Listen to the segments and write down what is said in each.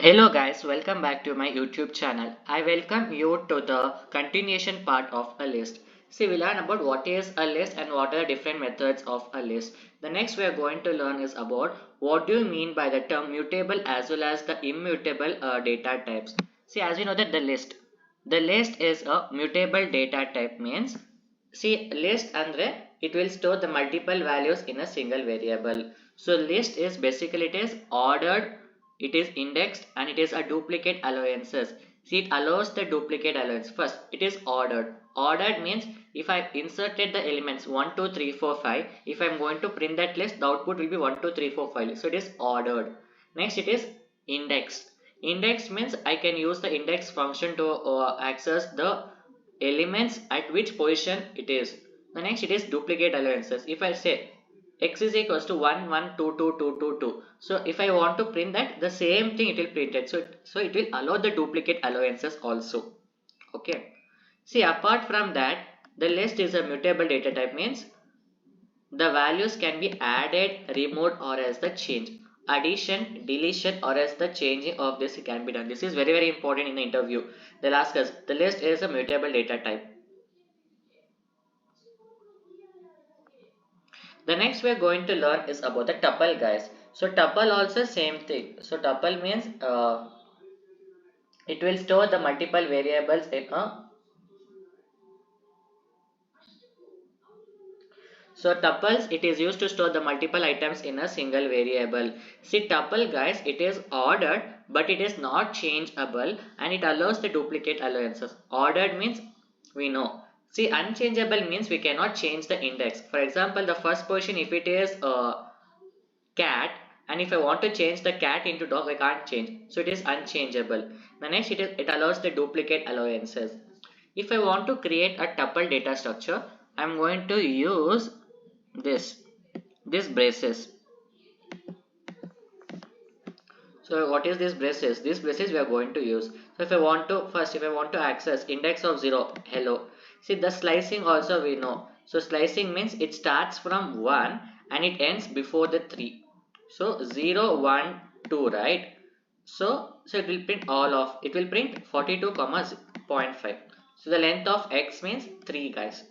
Hello guys, welcome back to my YouTube channel. I welcome you to the continuation part of a list. See, we learn about what is a list and what are the different methods of a list. The next we are going to learn is about what do you mean by the term mutable as well as the immutable data types. See, as we know that the list is a mutable data type means, see, list andre it will store the multiple values in a single variable. So list is basically it is ordered, it is indexed, and it is a duplicate allowances. See, it allows the duplicate allowance. First, it is ordered. Ordered means if I inserted the elements 1, 2, 3, 4, 5, if I am going to print that list, the output will be 1, 2, 3, 4, 5. So it is ordered. Next, it is indexed. Indexed means I can use the index function to access the elements at which position it is. The next, it is duplicate allowances. If I say x is equals to 1 1 2 2 2 2 2, so if I want to print that, the same thing it will print it. So it will allow the duplicate allowances also. Okay, see, apart from that, the list is a mutable data type means the values can be added, removed, or as the change, addition, deletion, or as the changing of this can be done. This is very important in the interview. They'll ask us, the list is a mutable data type. The next we are going to learn is about the tuple, guys. So tuple also same thing. So tuple means it will store the multiple variables in a. So tuples, it is used to store the multiple items in a single variable. See, tuple, guys, it is ordered but it is not changeable and it allows the duplicate allowances. Ordered means we know. See, unchangeable means we cannot change the index. For example, the first position, if it is cat, and if I want to change the cat into dog, I can't change, so it is unchangeable. The next, it allows the duplicate allowances. If I want to create a tuple data structure, I'm going to use this braces. So what is this braces? This braces we are going to use. So if I want to access index of 0, hello. See, the slicing also we know. So slicing means it starts from 1 and it ends before the 3. So 0 1 2, right? So it will print all of it will print 42 comma 0.5. So the length of x means 3, guys.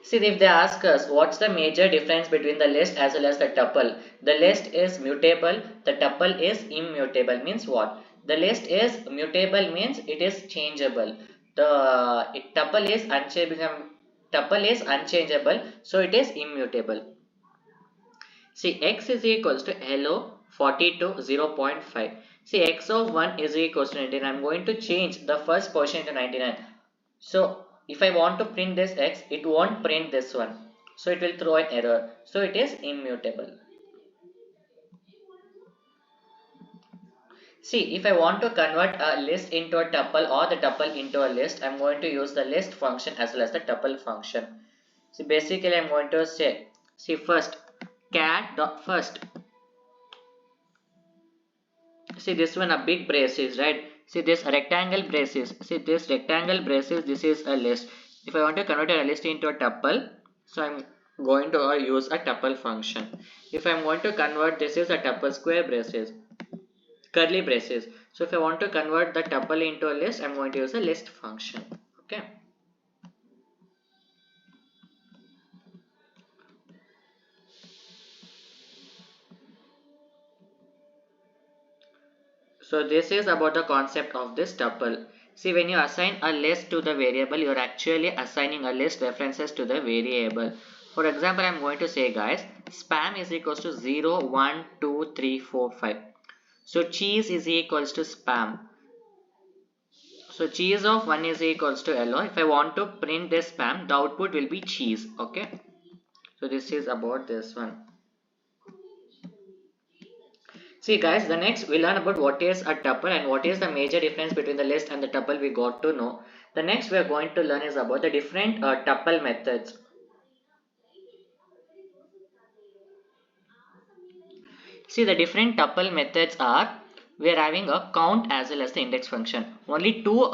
See, if they ask us what's the major difference between the list as well as the tuple, the list is mutable, the tuple is immutable. Means what? The list is mutable means it is changeable. Tuple is unchangeable, so it is immutable. See, x is equals to hello 42 0.5. See, x of 1 is equals to 99. I'm going to change the first portion to 99. So if I want to print this x, it won't print this one. So it will throw an error. So it is immutable. See, if I want to convert a list into a tuple or the tuple into a list, I'm going to use the list function as well as the tuple function. See, basically I'm going to say, see, first cat dot first. See, this one a big braces, right? See, this rectangle braces. See, this rectangle braces, this is a list. If I want to convert a list into a tuple, so I'm going to use a tuple function. If I'm going to convert, this is a tuple square braces, curly braces. So if I want to convert the tuple into a list, I'm going to use a list function. Okay. So this is about the concept of this tuple. See, when you assign a list to the variable, you're actually assigning a list references to the variable. For example, I'm going to say, guys, spam is equals to 0, 1, 2, 3, 4, 5. So cheese is equals to spam. So cheese of 1 is equals to hello. If I want to print this spam, the output will be cheese. Okay. So this is about this one. See, guys, the next we learn about what is a tuple and what is the major difference between the list and the tuple we got to know. The next we are going to learn is about the different tuple methods. See, the different tuple methods are, we are having a count as well as the index function. Only two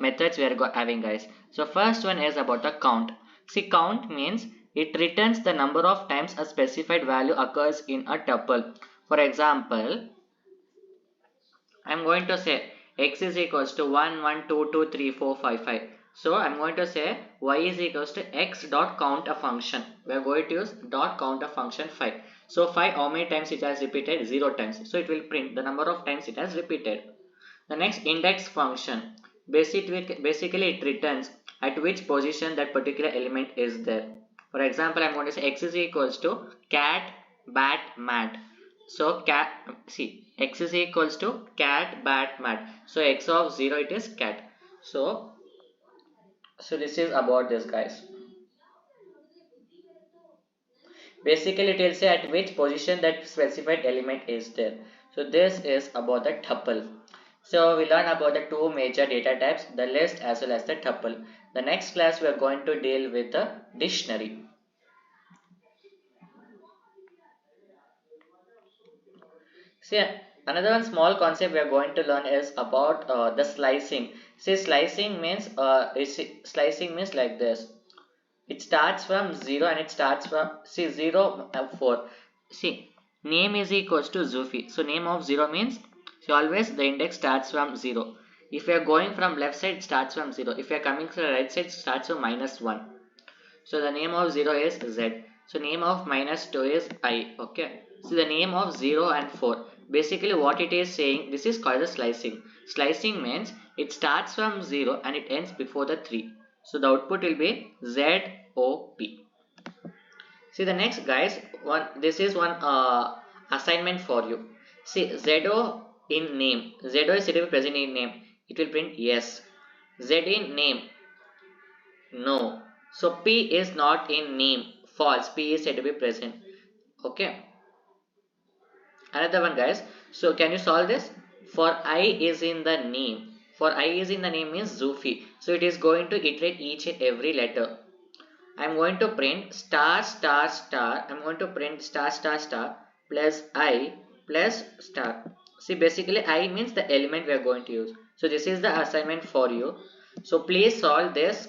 methods we are having, guys. So first one is about the count. See, count means it returns the number of times a specified value occurs in a tuple. For example, I'm going to say x is equals to 1, 1, 2, 2, 3, 4, 5, 5. So I'm going to say y is equals to x dot count a function. We are going to use dot count a function 5. So 5, how many times it has repeated? 0 times. So it will print the number of times it has repeated. The next index function. Basically it returns at which position that particular element is there. For example, I'm going to say x is equals to cat, bat, mat. So cat, see, x is equals to cat, bat, mat. So x of 0 it is cat. So this is about this, guys. Basically it will say at which position that specified element is there. So this is about the tuple. So we learn about the two major data types, the list as well as the tuple. The next class we are going to deal with the dictionary. See, another one small concept we are going to learn is about the slicing. See, slicing means like this. It starts from 0 and it starts from, see, 0 4. See, name is equals to Zufi. So name of 0 means, see, always the index starts from 0. If you are going from left side, it starts from 0. If you are coming from the right side, it starts from -1. So the name of 0 is Z. So name of -2 is I. Okay. So the name of 0 and 4. Basically what it is saying, this is called the slicing. Slicing means it starts from 0 and it ends before the 3. So the output will be ZOP. See the next, guys, this is one assignment for you. See, ZO in name. ZO is said to be present in name. It will print yes. Z in name, no. So P is not in name. False. P is said to be present. Okay. Another one, guys. So can you solve this? For I is in the name. For I is in the name means Zufi. So it is going to iterate each and every letter. I'm going to print star star star. I'm going to print star star star plus I plus star. See, basically I means the element we are going to use. So this is the assignment for you. So please solve this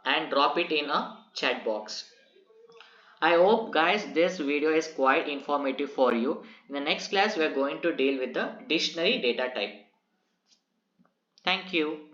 and drop it in a chat box. I hope, guys, this video is quite informative for you. In the next class we are going to deal with the dictionary data type. Thank you.